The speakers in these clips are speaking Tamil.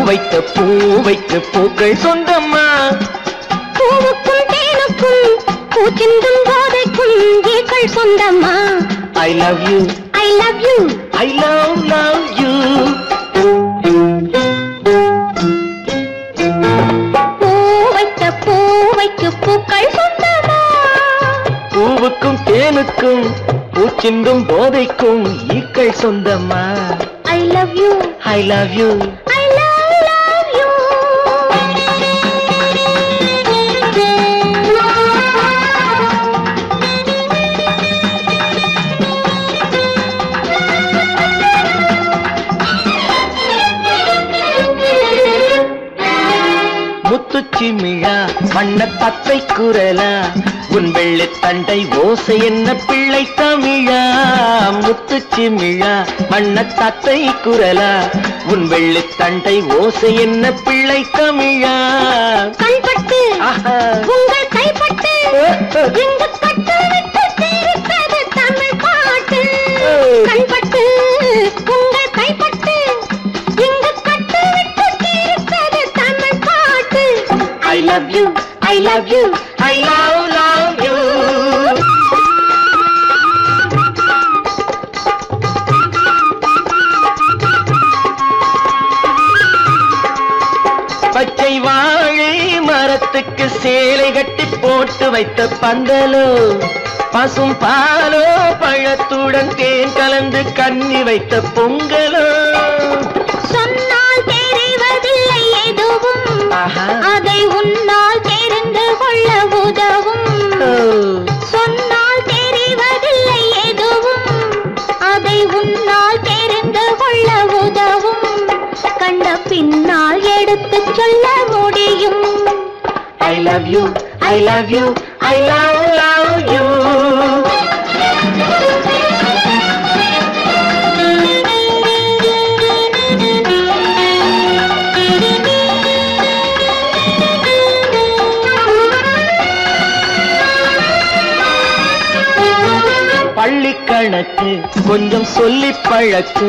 வைத்த பூக்கள் சொந்தம்மா. பூவுக்கும் தேனுக்கும் பூச்சிந்தும் போதைக்கும் ஈக்கள் சொந்தம்மா. I love you, I love you, I love you. பூவைக்கு பூக்கள் சொந்தமா. பூவுக்கும் தேனுக்கும் பூச்சிந்தும் போதைக்கும் ஈக்கள் சொந்தம்மா. I love you, I love you, I love you. முத்துச்சிமிழா வண்ண பத்தை குரலா உன் வெள்ளை தண்டை ஓசை என்ன பிள்ளை தமிழா. முத்துச்சிமிழா வண்ண தத்தை குரலா உன் வெள்ளை தண்டை ஓசை என்ன பிள்ளை தமிழா. கண்பட்டு உங்கள் கைப்பட்டு எங்க கட்டு விட்டு தீர்த்தது தமிழ் பாட்டு. கண்பட்டு உங்கள் கைப்பட்டு எங்க கட்டு விட்டு தீர்த்தது தமிழ் பாட்டு. I love you, I love you, I love you. பச்சை வாழை மரத்துக்கு சேலை கட்டி போட்டு வைத்த பந்தலோ பசும் பாலோ பழத்துடன் தேன் கலந்து கண்ணி வைத்த பொங்கலோ. சொன்னால் தெரிவதில்லை எதுவும் அதை உன்னால் தெரிந்து கொள்ள உதவும். சொன்னால் தெரிவதில்லை எதுவும் அதை உன்னால் தெரிந்து கொள்ள உதவும். கண்ட பின்னால் எடுத்து சொல்ல முடியும். I love you, I love you, I love you. பள்ளி கணக்கு கொஞ்சம் சொல்லி பழக்கு,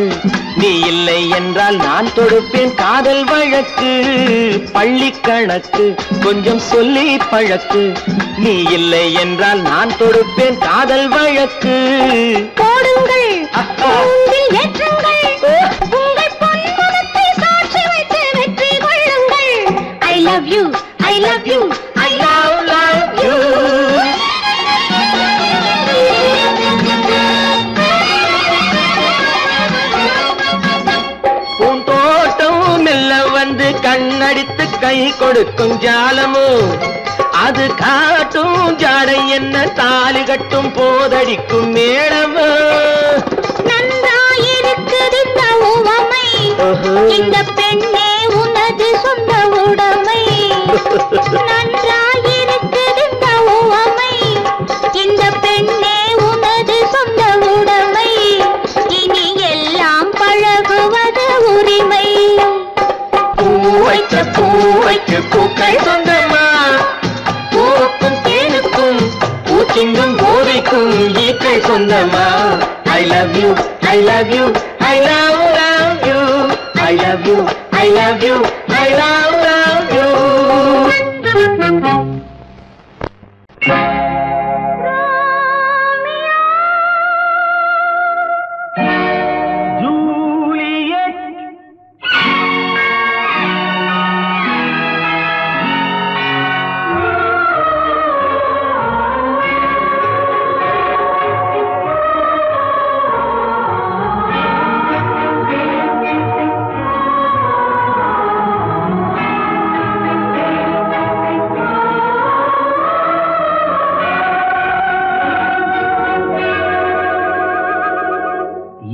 நீ இல்லை என்றால் நான் தொடுப்பேன் காதல் வழக்கு. பள்ளி கணக்கு கொஞ்சம் சொல்லி பழக்கு, நீ இல்லை என்றால் நான் தொடுப்பேன் காதல் வழக்கு. போடுங்கள் ஏற்றுங்கள் உங்கள் பொன்முகத்தை சாட்சி வைத்து வெற்றி கொள்ளுங்கள். I love you, I love you, I love you. கண்ணடித்து கை கொடுக்கும் ஜாலமோ அது காட்டும் ஜாடை என்ன தாலி கட்டும் போதடிக்கும் மேளமோ. நன்றாயிருக்குது இந்த உவமை, இந்த பெண்ணே உனது சொந்த உடைமை. நன்றாயிருக்குது இந்த உவமை, இந்த பெண்ணே உனது சொந்த உடைமை. இனி எல்லாம் பழகுவது உரிமை. பூவைக்கு பூக்கள் சொந்தமா. பூவுக்கும் தேனுக்கும் பூச்சிங்கும் போதைக்கும் ஈக்கள் சொந்தமா. I love you, I love you, I love you, I love you, I love you, I love you.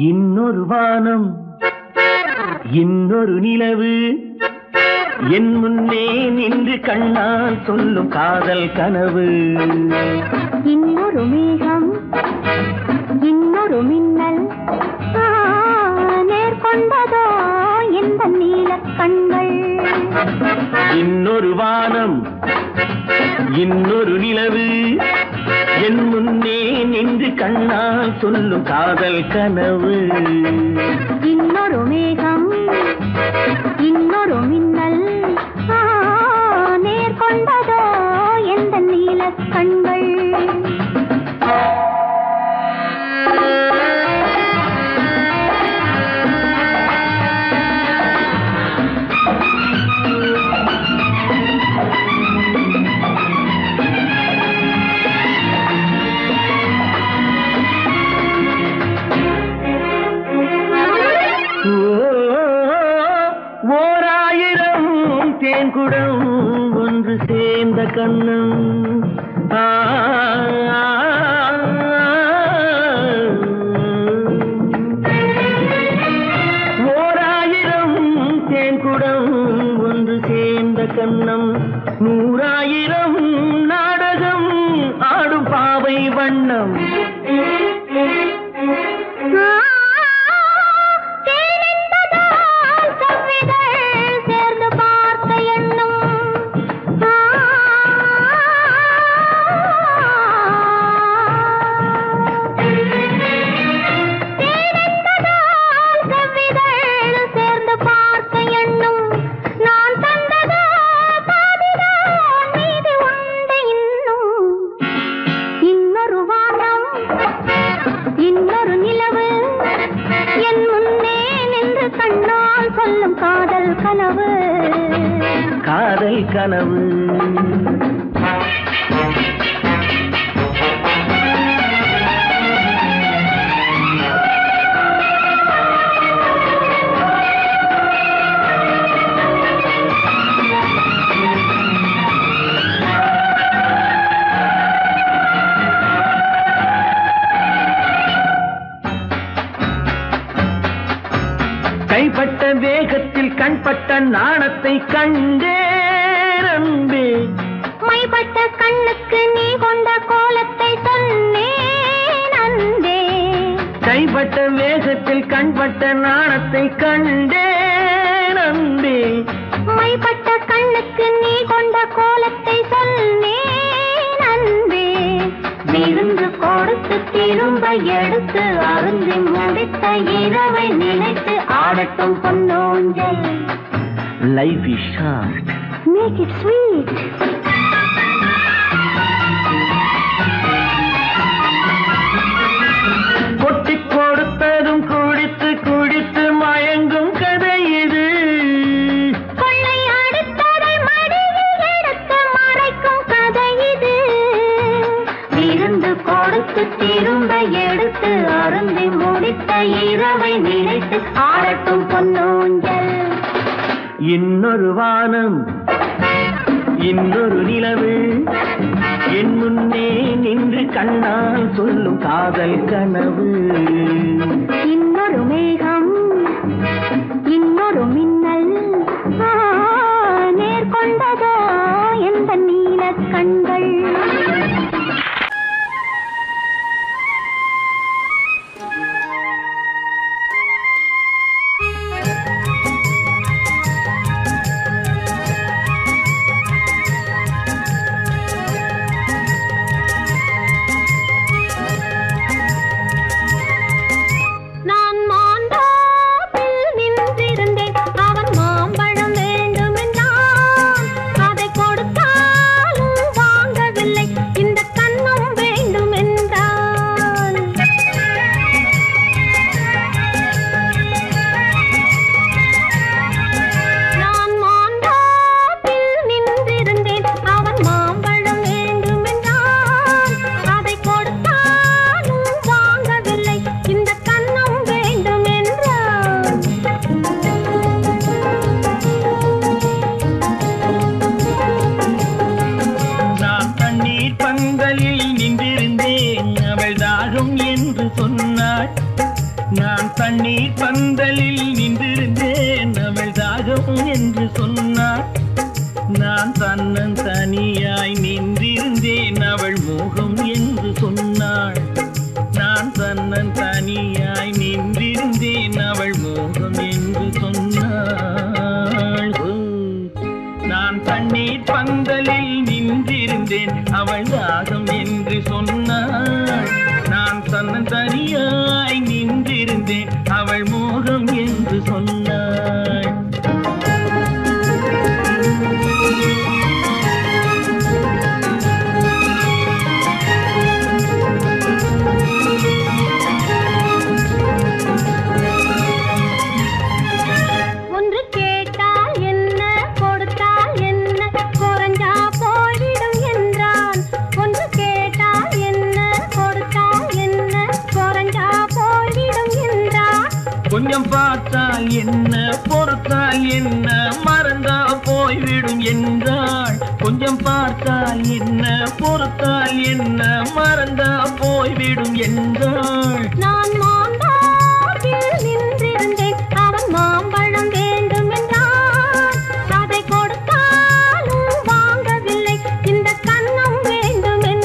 இன்னொரு வானம் இன்னொரு நிலவு என் முன்னே நின்று கண்ணால் சொல்லும் காதல் கனவு. இன்னொரு மேகம் இன்னொரு மின்னல் நேர்கொண்டதோ இந்த நீல கண்கள். இன்னொரு வானம் இன்னொரு நிலவு என் முன்னே நின்று கண்ணால் சொல்லும் காதல் கனவு. இன்னொரு மேகம் இன்னொரு மின்னல் நேர்கொண்டதோ எந்த நீலக் கண்கள். தேன்குடம் ஒன்று சேர்ந்த கண்ணம் ஓராயிரம் தேன்குடம் ஒன்று சேர்ந்த கண்ணம் 100,000 நாடகம் ஆடும் பாவை வண்ணம். காதல் கனவு கைப்பட்ட வேகத்தில் கண்பட்ட நாணத்தை கண்டேன் அன்பே. மைப்பட்ட கண்ணுக்கு நீ கொண்ட கோலத்தை சொன்னேன் அன்பே. கைப்பட்ட வேகத்தில் கண்பட்ட நாணத்தை கண்டேன் அன்பே. மைப்பட்ட கண்ணுக்கு நீ கொண்ட கோலத்தை சொன்னேன் அன்பே. விருந்து கொடுத்து திரும்ப எடுத்து அருந்தி முடித்த இரவை நினைத்து ஆடட்டும் பொன்னோஞ்சல். Life is short. Make it sweet. கொட்டி கொடுத்ததும் குடித்து குடித்து மயங்கும் கதை இது. கொள்ளை அடுத்ததை மடியில் எடுத்து மறைக்கும் கதை இது. விருந்து கொடுத்து திரும்ப எடுத்து அருந்தி முடித்த இரவை நினைத்து ஆடட்டும் பொன்னோஞ்சல். இன்னொரு வானம் இன்னொரு நிலவு என் முன்னே நின்று கண்ணால் சொல்லும் காதல் கனவு. இன்னொரு மேகம் இன்னொரு மின்னல் நேர்கொண்டதோ எந்த நீலக் கண்கள். நான் தண்ணீர் பந்தலில் நின்றிருந்தேன் அவள் தாகம் என்று சொன்னாள். நான் தன்னன் தனியாய் நின்றிருந்தேன் அவள் மோகம் என்று சொன்னாள். நான் தன்னன் தனியாய் நின்றிருந்தேன் அவள் மோகம் என்று சொன்னாள். நான் தண்ணீர் பந்தலில் நின்றிருந்தேன் அவள் தாகம் என்று சொன்னாள். நான் தன்னன் தனியாய் நின்றிருந்தேன் அவள் மோகம் என்று சொன்னாள். கொஞ்சம் பார்த்தால் என்ன பொறுத்தால் என்ன மறந்தா போய்விடும் என்றாள். கொஞ்சம் பார்த்தால் என்ன பொறுத்தால் என்ன மறந்தா போய்விடும் என்றாள். நான் மாந்தாவில் நின்றிருந்தேன், அவன் மாம்பழம் வேண்டும் என்றான். அதை கொடுத்தாலும் வாங்கவில்லை, இந்த கன்னம் வேண்டும் என்றான்.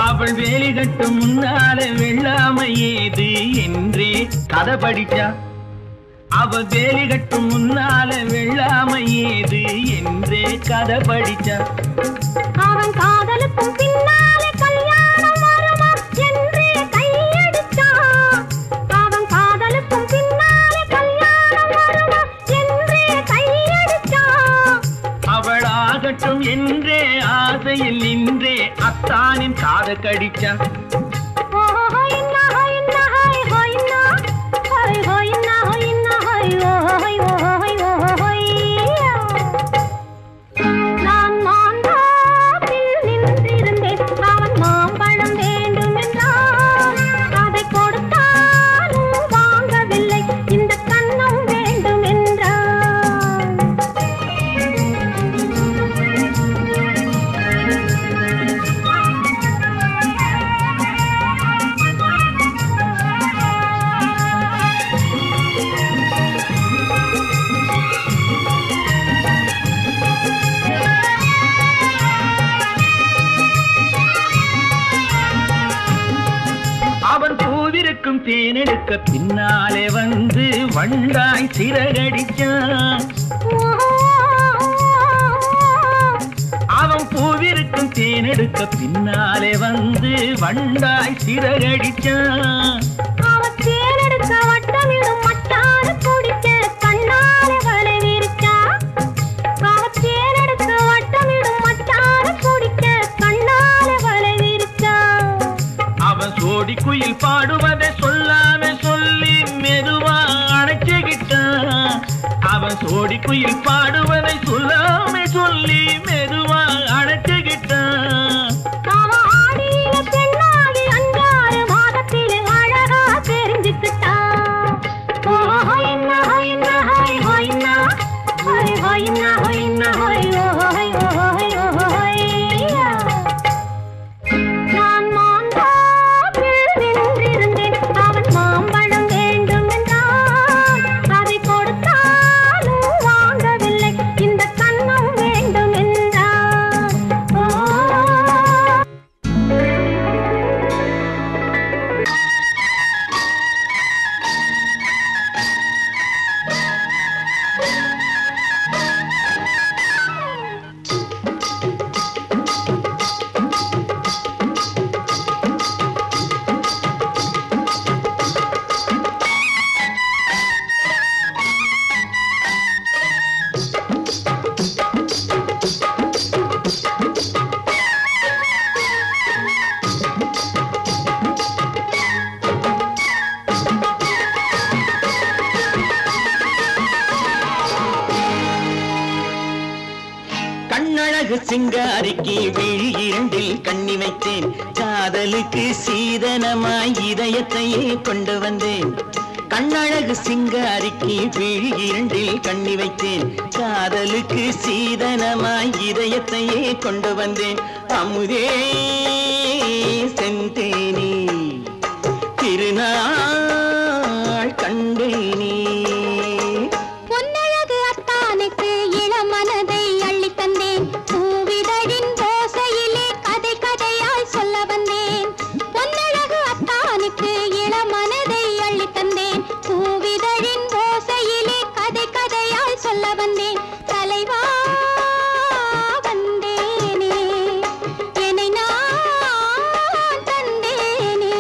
அவள் வேலி கட்டும் முன்னாலே வெள்ளாமை ஏது என்றே கதை படிச்சா. அவள் வேலி கட்டும் முன்னாலே வெள்ளாமை ஏது என்றே கதை படிச்சா. அவன் காதலுக்கும் பின்னாலே கல்யாணம் வருமா என்றே கையடிச்சான். அவன் காதலுக்கும் பின்னாலே கல்யாணம் வருமா என்றே கையடிச்சான். அவள் ஆகட்டும் என்றே ஆசையில் நின்றே அத்தானின் காத கடிச்சா. நான் மாந்தாவில் நின்றிருந்தேன், அவன் மாம்பழம் வேண்டும் என்றான். அதை கொடுத்தாலும் வாங்கவில்லை, இந்த கன்னம் வேண்டும் என்றான். அவன் பூவிருக்கும் தேனெடுக்க பின்னாலே வந்து வண்டாய் சிறகடிச்சான். அவன் பூவிருக்கும் தேனெடுக்க பின்னாலே வந்து வண்டாய் சிறகடிச்சான். அவன் தேனெடுக்க வட்டமிடும் மச்சான குடிக்க கண்ணாலே வலை விரிச்சா. அவன் தேனெடுக்க வட்டமிடும் மச்சான குடிக்க கண்ணாலே வலை விரிச்சா. அவன் சோடி குயில் பாடுவதை சொல்லாம சொல்லி மெதுவா அணைச்சுக்கிட்டான். அவன் சோடி குயில் பாடுவதை சொல்லாம சொல்லி மெதுவா அணைச்சுக்கிட்டான். அவன் ஆடியில பெண்ணாகி 5-6 மாதத்திலே அழகா தெரிஞ்சுக்கிட்டான். ஹொய்னா ஹொய்னா ஹொய் ஹொய்னா ஹொய் ஹொய்னா ஹொய்னா ஹொய் ஹொய் ஹொய் ஹொய்யா. நான் மாந்தாவில் நின்றிருந்தேன், அவன் மாம்பழம் வேண்டும் என்றான். அதை கொடுத்தாலும் வாங்கவில்லை, இந்த கன்னம் வேண்டும் என்றான். கண்ணழகு சிங்காரிக்கு விழி 2 கண்ணி வைத்தேன். காதலுக்கு சீதனமாய் இதயத்தையே கொண்டு வந்தேன். கண்ணழகு சிங்காரிக்கு விழி 2 கண்ணி வைத்தேன். காதலுக்கு சீதனமாய் இதயத்தையே கொண்டு வந்தேன். அமுதே செந்தேனே திருநாள் கண்டேனே. பொன்னழகு அத்தானுக்கு இளமனதை அள்ளி தந்தேன். பூவிதழின் ஓசையிலே கதை கதையாய் சொல்ல வந்தேன். பொன்னழகு அத்தானுக்கு இளமனதை அள்ளி தந்தேன். பூவிதழின் ஓசையிலே கதை கதையாய் சொல்ல வந்தேன் தலைவா வந்தேனே என்னை நான் தந்தேனே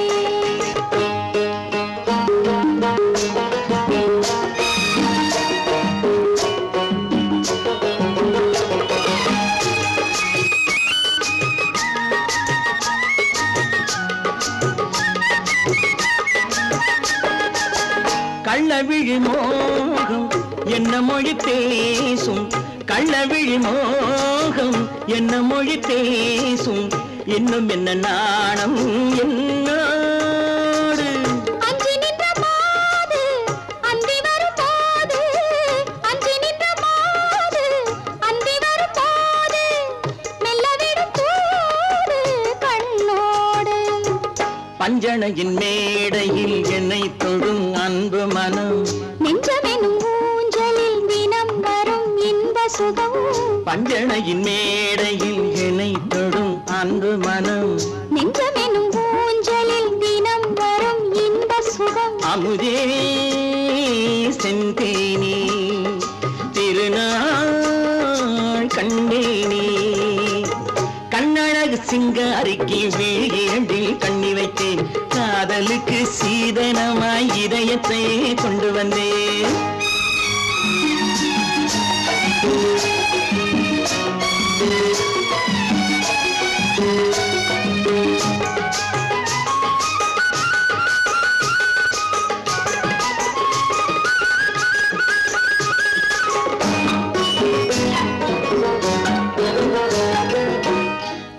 கள்ளவிழி மோகம் என்ன மொழி பேசும் கள்ளவிழி மோகம் என்ன மொழி பேசும் இன்னும் என்ன நாணம் என்னோடு அஞ்சி நின்ற மாது அந்தி வரும் போது அஞ்சி நின்ற மாது அந்தி வரும் போது மெல்ல விடும் போது கண்ணோடு பஞ்சணையின் மேடையில் என்னை தொழும் அன்பு மனம் நெஞ்சமெனும் ஊஞ்சலில் தினம் வரும் இன்ப சுகம் பஞ்சணையின் மேடையில் என்னை தொடும் அன்பு மனம் நெஞ்சமெனும் ஊஞ்சலில் தினம் வரும் இன்ப சுகம் அமுதே செந்தேனே திருநாள் கண்டேனே கண்ணழகு சிங்காரிக்கு விழியண்டில் கண்ணி வைத்தேன் காதலுக்கு சீதனமாய் இதயத்தை கொண்டு வந்தேன்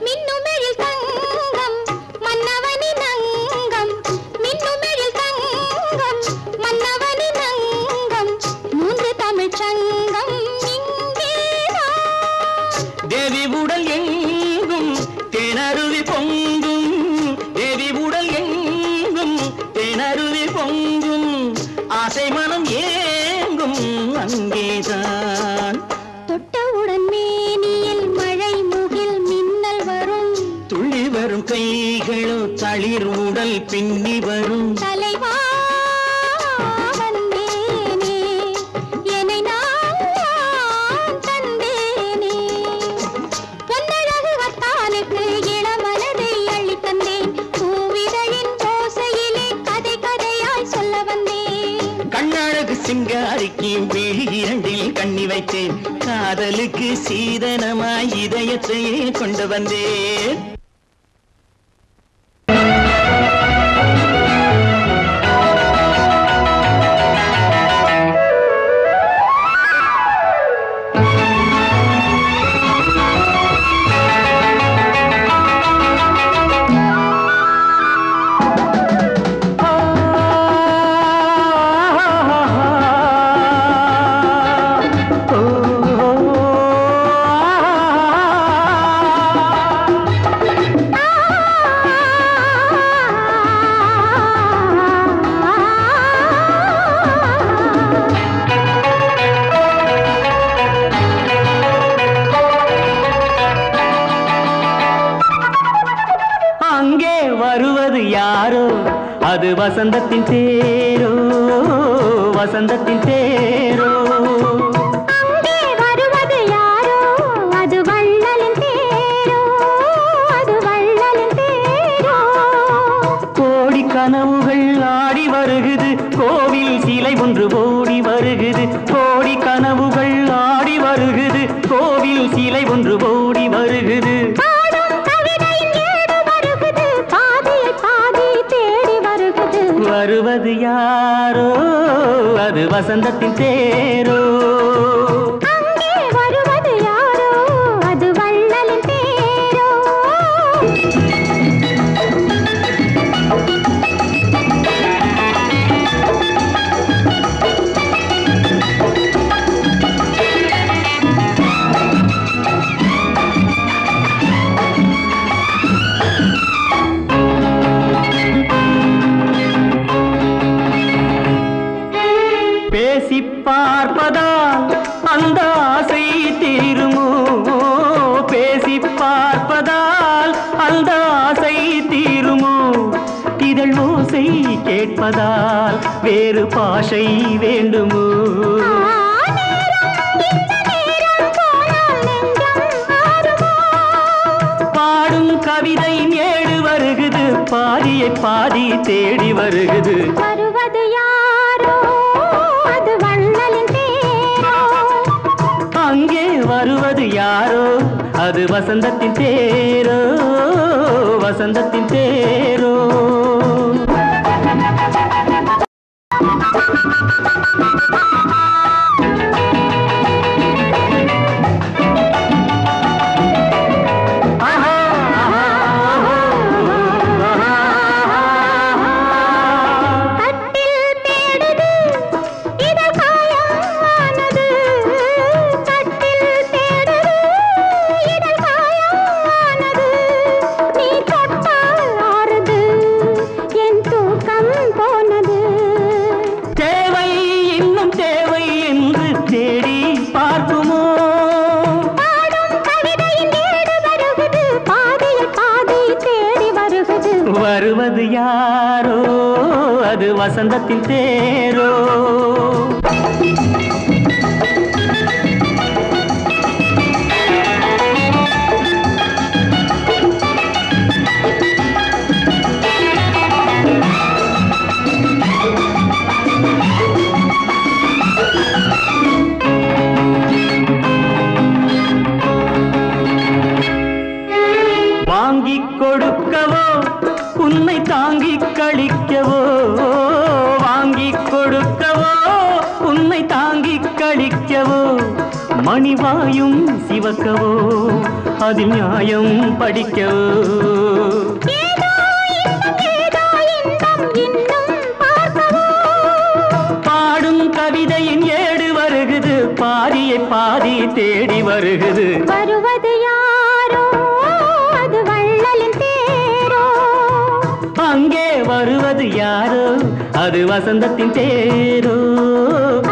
மின்னுமெழில் தங்கம் மன்னவனின் அங்கம் மின்னுமெழில் தங்கம் மன்னவனின் அங்கம் மூன்று தமிழ்ச் சங்கம் இங்கேதான் தேவி உடல் எங்கும் தேனருவி பொங்கும் தேவி உடல் எங்கும் தேனருவி பொங்கும் ஆசை மனம் ஏங்கும் அங்கேதான் தொட்டவுடன் மேனியில் மழை முகில் மின்னல் வரும் துள்ளி வரும் கைகளோ தளிர் உடல் பின்னி வரும் தலைவா வந்தேனே என்னை நான் தந்தேனே பொன்னழகு வத்தானுக்கு இளமனதை அள்ளித் தந்தேன் பூவிதழின் ஓசையிலே கதை கதையாய் சொல்ல வந்தேன் கண்ணழகு சிங்காரிக்கு விழி இரண்டில் கண்ணி வைத்தேன் காதலுக்கு சீதனமாய் இதயத்தையே கொண்டு வந்தேன் அங்கே வருவது யாரோ அது வசந்தத்தின் தேரோ வசந்தத்தின் தேரோ அங்கே வருவது யாரோ அது வள்ளலின் தேரோ அது வள்ளலின் தேரோ கோடி கனவுகள் ஆடி வருகுது கோவில் சிலை ஒன்று ஓடி வருகுது கோடி கனவுகள் ஆடி வருகுது கோவில் சிலை ஒன்று ஓடி வருகுது பாடும் கவிதையின் ஏடு வருகுது பாதியை பாதி தேடி வருகுது வருவது யாரோ அது வசந்தத்தின் தேரோ அங்கே வருவது யாரோ அது வள்ளலின் தேரோ பேசி பார்ப்பதால் அந்த ஆசை தீருமோ பேசி பார்ப்பதால் அந்த ஆசை தீருமோ இதழ் ஓசை கேட்பதால் வேறு பாஷை வேண்டுமோ நேரம் பாதியை பாதி தேடி வருகுது. வருவது யாரோ அது வள்ளலின் தேரோ. அங்கே வருவது யாரோ அது வசந்தத்தின் தேரோ, வசந்தத்தின் தேரோ. வருவது யாரோ அது வசந்தத்தின் தேரோ. வாங்கிக் கொடுக்கவோ உன்னை தாங்கிக் கழிக்கவோ, வாங்கிக் கொடுக்கவோ உன்னை தாங்கிக் கழிக்கவோ, மணிவாயும் சிவக்கவோ அதில் நியாயம் படிக்கவோ. பாடும் கவிதையின் ஏடு வருகுது, பாதியை பாதி தேடி வருகுது. வருவது யாரோ அது வள்ளலின் தேரோ. அங்கே வருவது யாரோ அது வசந்தத்தின் தேரோ,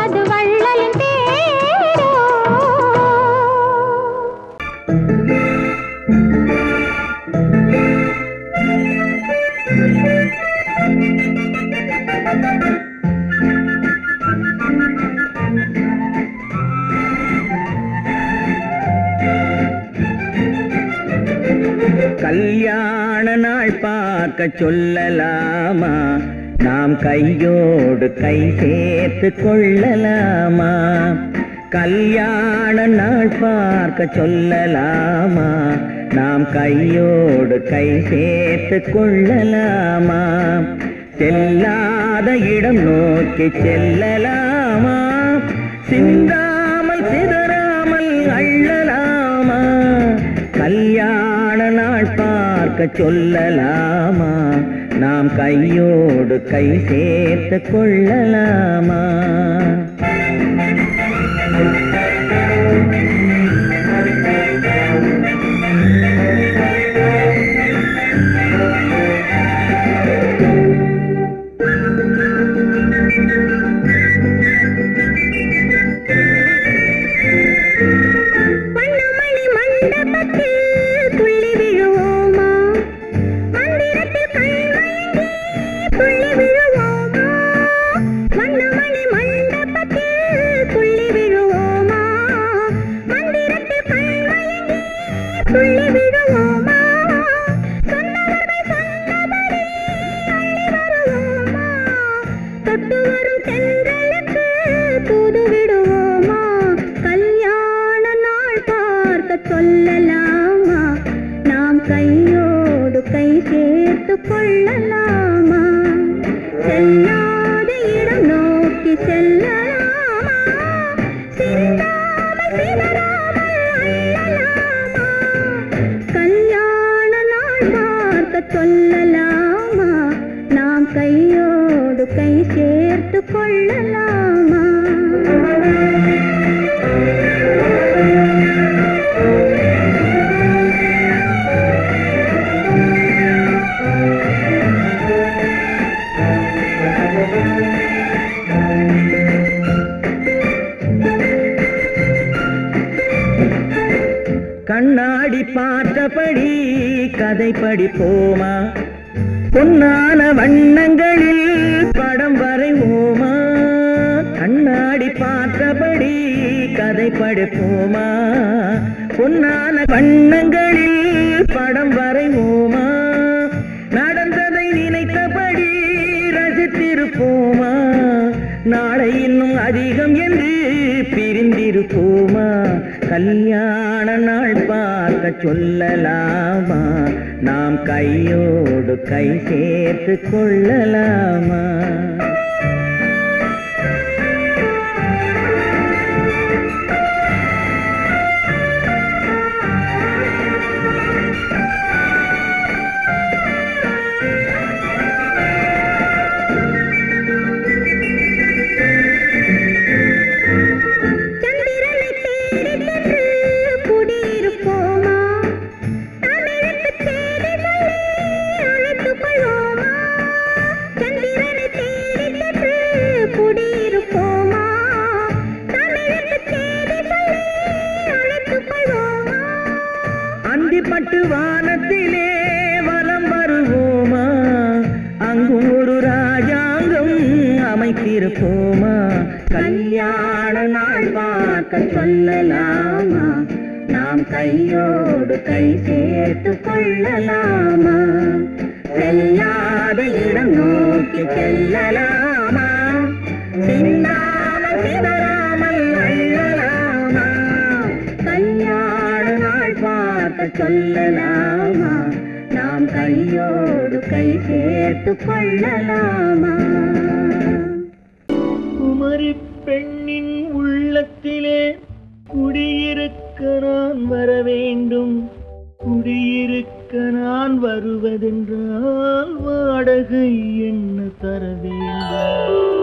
அது வள்ளலின் தேரோ. கல்யாண நாள் பார்க்க சொல்லலாமா, நாம் கையோடு கை சேர்த்து கொள்ளலாமா. கல்யாண நாள் பார்க்க சொல்லலாமா, நாம் கையோடு கை சேர்த்து கொள்ளலாமா. செல்லாத இடம் நோக்கி செல்லலாமா, சிந்தாமல் சிதறாமல் அள்ளலாமா. கல்யாண நாள் பார்க்க சொல்லலாமா, நாம் கையோடு கை சேர்த்து கொள்ளலாமா. சொல்லலாமா, நாம் கையோடு கை சேர்த்து கொள்ளலாமா. செல்லாத இடம் நோக்கி செல்லலாமா, சிந்தாமல் சிதறாமல் அள்ளலாமா. கல்யாண நாள் பார்க்க சொல்லலாமா, நாம் கையோடு கை சேர்த்து கொள்ளலாமா. கண்ணாடி பார்த்தபடி கதை படிப்போமா, பொன்னான வண்ணங்களில் படம் வரைவோமா. கண்ணாடி பார்த்தபடி கதை படிப்போமா, பொன்னான வண்ணங்களில் படம் வரைவோமா. நடந்ததை இருப்போமா நாளை இன்னும் அதிகம் என்று பிரிந்திருப்போமா கல்யாண நாள் பார்க்க சொல்லலாமா நாம் கையோடு கை சேர்த்து கொள்ளலாமா பட்டு வானத்திலே வலம் வருவோமா அங்கும் ஒரு ராஜாங்கம் அமைத்திருப்போமா கல்யாண நாள் பார்க்க சொல்லலாமா நாம் கையோடு கை சேர்த்து கொள்ளலாமா செல்லாத இடம் நோக்கி செல்லலாமா சின்னாமல் சிதறாமல் அள்ளலாமா கல்யாண நாள் பார்க்க சொல்லலாமா நாம் கையோடு கை சேர்த்து கொள்ளலாமா குமரி பெண்ணின் உள்ளத்திலே குடியிருக்க நான் வர வேண்டும் குடியிருக்க நான் வருவதென்றால் வாடகை என்ன தர வேண்டும்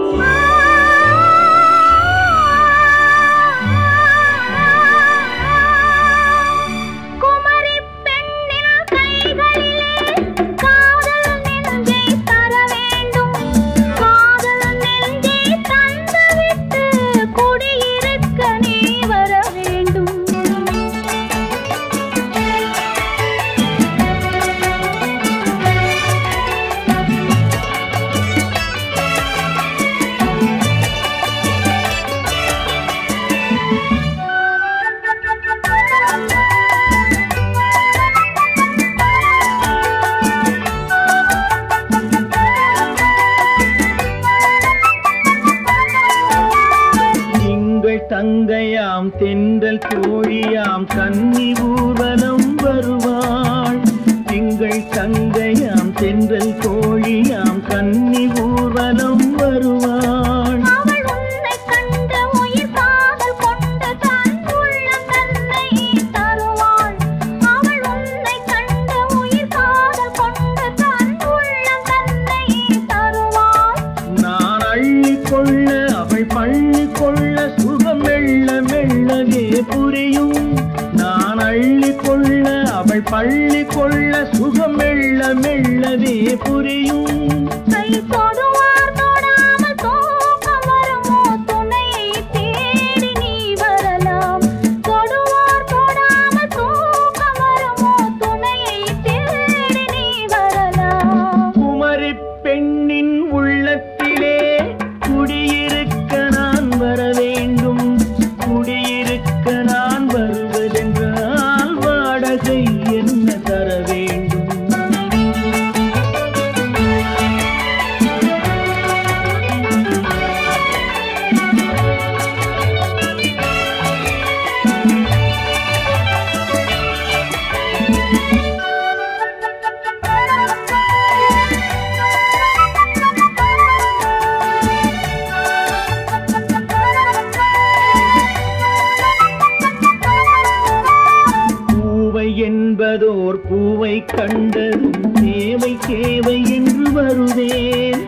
தங்கையாம் தென்றல் தோழியாம் கன்னி ஊர்வலம் வருவாள் திங்கள் தங்கையாம் தென்றல் தோழியாம் கன்னி ஊர்வலம் வருவாள் நான் அள்ளிக்கொள்ள அவள் பள்ளிக்கொள்ள சுகம் மெல்ல மெல்லவே புரியும் நான் அள்ளிக்கொள்ள அவள் பள்ளி கொள்ள சுகம் மெல்ல மெல்லவே புரியும் கை தொடுவார் தொடாமல் தூக்கம் வருமோ துணையை தேடி நீ வரலாம் தொடுவார் தொடாமல் தூக்கம் வருமோ துணையை தேடி நீ வரலாம் குமரி பெண்ணின் உள்ளத்திலே குடியிருக்க நான் வர வேண்டும் குடியிருக்க நான் வருவதென்றால் வாடகை என்ன தர வேண்டும் என்பதோர் பூவை கண்டதும் தேவை தேவை என்று வருவேன்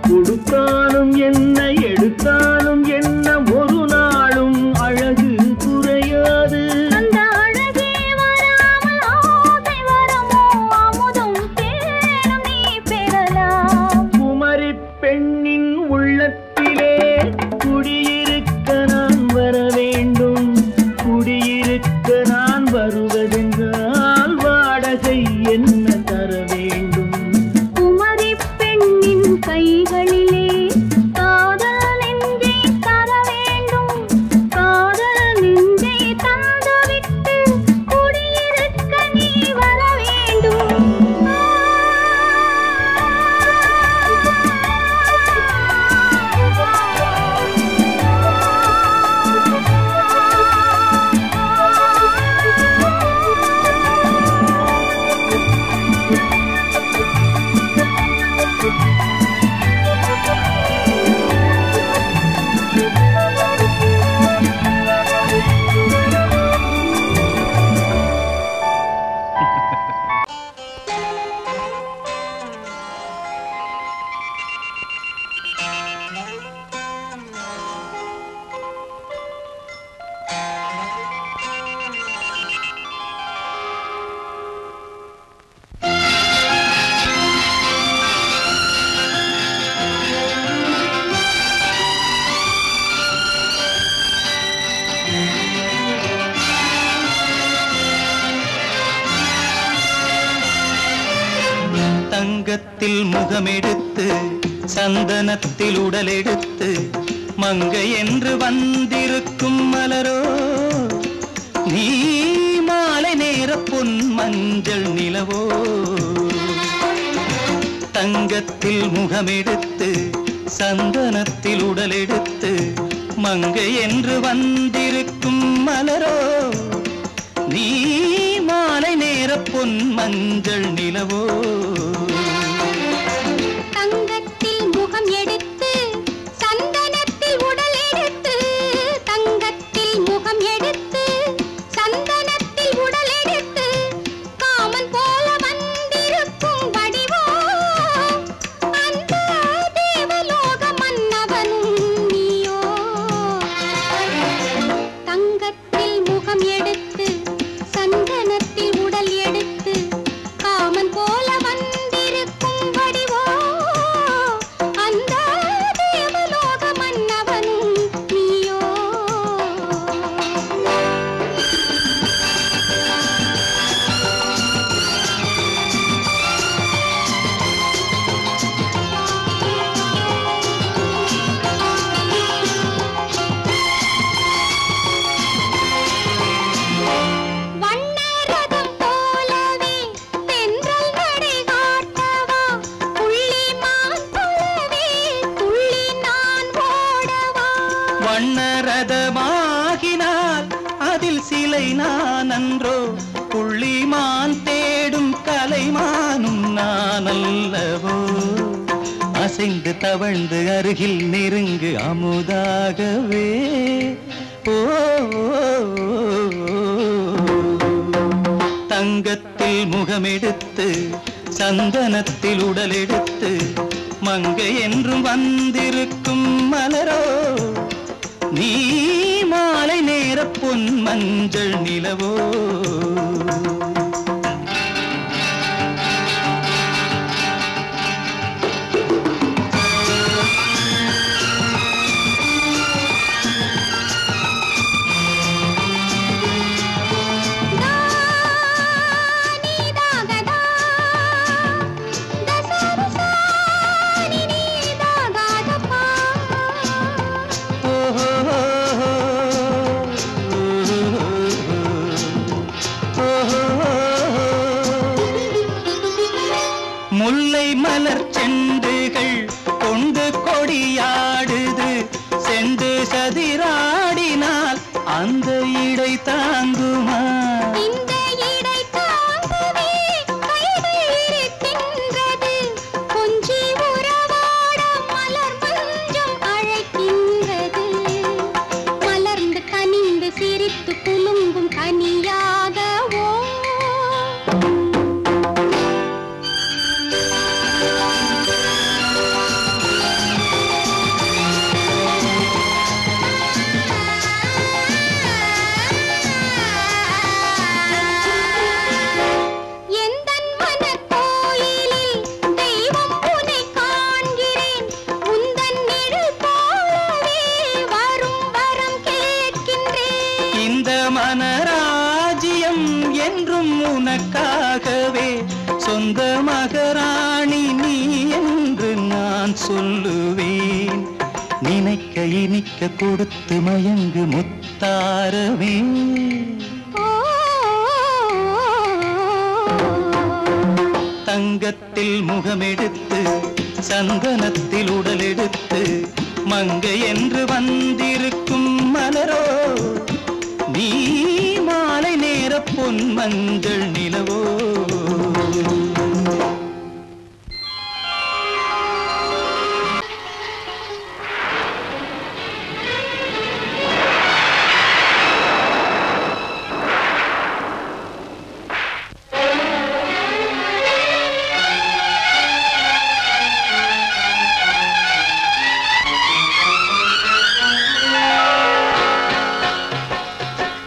கொடுத்தாலும் என்ன எடுத்தாலும் என்ன ஒரு நாளும் அழகு குறையாது அந்த அழகே வராமல் ஆசை வரமோ அமுதும் தேனும் நீ பெறலாம் குமரி பெண்ணின் உள்ளத்திலே குடியிருக்க நான் வர வேண்டும் குடியிருக்க நான் வருவதென்றால் வாடகை என்ன தர வேண்டும் குமரி பெண்ணின் கைகளிலே காதல் நெஞ்சை தர வேண்டும் காதல் நெஞ்சை தந்துவிட்டு குடியிருக்க நீ முகமெடுத்து சந்தனத்தில் உடலெடுத்து மங்கை என்று வந்திருக்கும் மலரோ நீ மாலை நேர பொன் மஞ்சள் நிலவோ தங்கத்தில் முகமெடுத்து சந்தனத்தில் உடலெடுத்து மங்கை என்று வந்திருக்கும் மலரோ நீ மாலை நேர பொன் மஞ்சள் நிலவோ தங்கத்தில் முகம் எடுத்து சந்தனத்தில் உடல் எடுத்து தங்கத்தில் முகம் எடுத்து சந்தனத்தில் உடல் எடுத்து காமன் போல வந்திருக்கும் வடிவோ அந்த தேவலோக மன்னவனும் நீயோ தங்கத்தில் முகம் எடுத்து சந்தனத்தில் உடல் எடுத்து காமன் போல வந்திருக்கும் வடிவோ அந்த தேவலோக மன்னவனும் நீயோ வண்ணரதம் போலவே தென்றல் நடை காட்டவா புள்ளிமான் போலவே துள்ளி நான் ஓடவா வண்ணரதமாகினால் அதில் சிலை நான் அன்றோ புள்ளிமான் தேடும் கலைமானும் நான் அல்லவோ அசைந்து தவழ்ந்து அருகில் நெருங்கு அமுதாகவே ஓ தங்கத்தில் முகமெடுத்து சந்தனத்தில் உடலெடுத்து மங்கை என்றும் வந்திருக்கும் மலரோ நீ மாலை நேர பொன் மஞ்சள் நிலவோ நீதாகதா தசரசா நீதாகதப்பா முல்லை மலர் செண்டுகள் கொண்டு கொடியாடுது செண்டு சதிராடினால் அந்த இடை தாங்குமா இந்த இடை தாங்கவே கைகள் இருக்கின்றது கொஞ்சி உறவாட மலர் மஞ்சம் அழைக்கின்றது மலர்ந்து கனிந்து சிரித்து குலுங்கும் கனியாகவோ எந்தன் மனக்கோயிலில் தெய்வம் உன்னை காண்கிறேன் உந்தன் நிழல் போலவே வரும் வரம் கேட்கின்றேன் இந்த மனராஜ்யம் என்றும் உனக்காகவே சொந்த மகராணி நீ என்று நான் சொல்லுவேன் நினைக்க இனிக்க கொடுத்து மயங்கு முத்தாரவே தங்கத்தில் முகமெடுத்து சந்தனத்தில் உடலெடுத்து மங்கை என்று வந்திருக்கும் மலரோ நீ மாலை நேர பொன் மஞ்சள் நிலவோ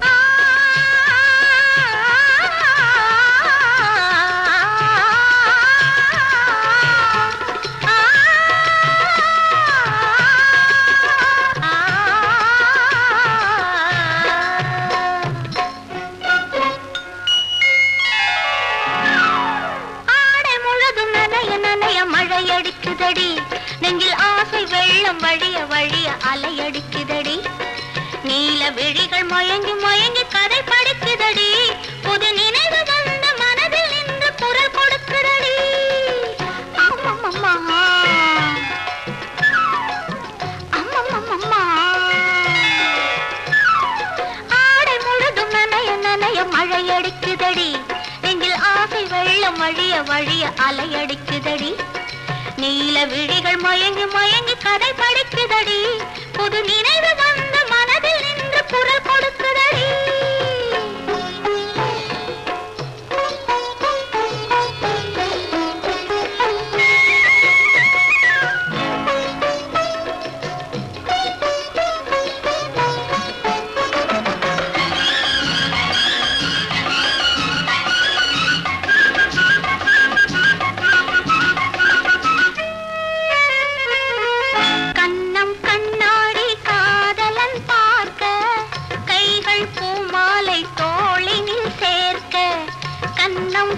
ஆ அலையடிக்குதடி நெஞ்சில் ஆசை வெள்ளம் வழிய வழிய அலையடிக்குதடி நீல விழிகள் மயங்கி மயங்கி கதை படிக்குதடி புது நினைவு வந்த மனதில் நின்று குரல் கொடுக்குதடி அம்மம்மா அம்மம்மா ஆடை முழுதும் நனைய நனைய மழையடிக்குதடி நெஞ்சில் ஆசை வெள்ளம் வழிய வழிய அலையடிக்குதடி நீல விழிகள் மயங்கி மயங்கி கதை படிக்குதடி புது நினைவு வந்த மனதில் நின்று குரல் கொடுக்குதடி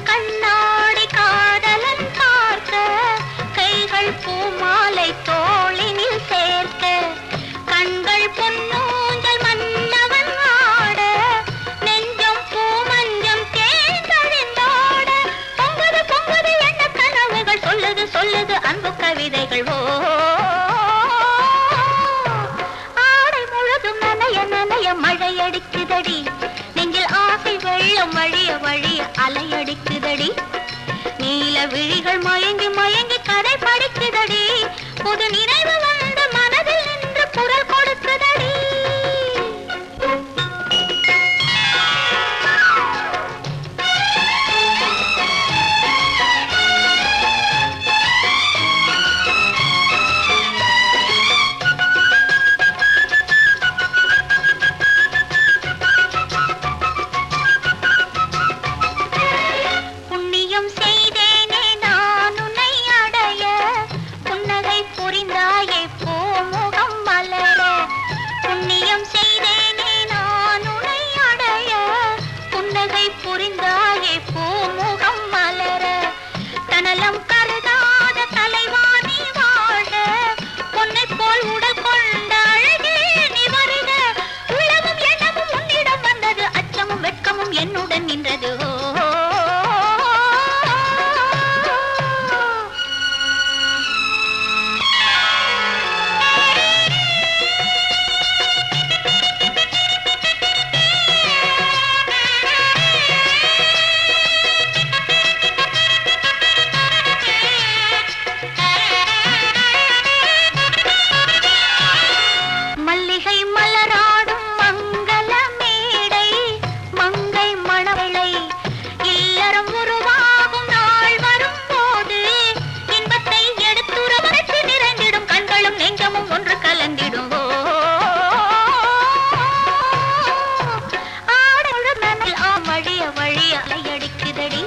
கண்ணாடி காதலன் பார்க்க கைகள் பூமாலை தோளினில் சேர்க்க கண்கள் பொன்னூஞ்சல் மன்னவன் ஆட நெஞ்சம் பூமஞ்சம் தேர்ந்தழிந்தாட பொங்குது பொங்குது எண்ண கனவுகள் சொல்லுது சொல்லுது அன்பு கவிதைகள் ஆடை முழுதும் நனைய நனைய மழையடிக்குதடி நெஞ்சில் ஆசை வெள்ளம் வழிய வழிய அலையடிக்குதடி நீல விழிகள் மயங்கி மயங்கி கதை படிக்குதடி புது நினைவு வந்த மனதில் நின்று குரல் கொடுக்குதடி என்னுடன் நின்றது மல்லிகை மலராடும் மங்கள மேடை மங்கை மணவளை இல்லறம் உருவாகும் நாள் வரும்போது இன்பத்தை எடுத்துறவரைத்து நிறைந்திடும் கண்களும் நெஞ்சமும் ஒன்று கலந்திடும் ஆடல் நனில் வழிய வழிய அலையடிக்குதடி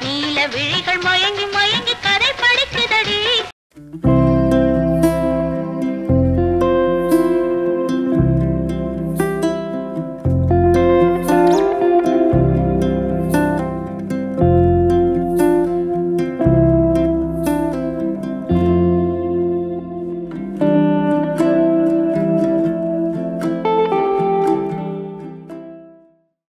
நீல விழி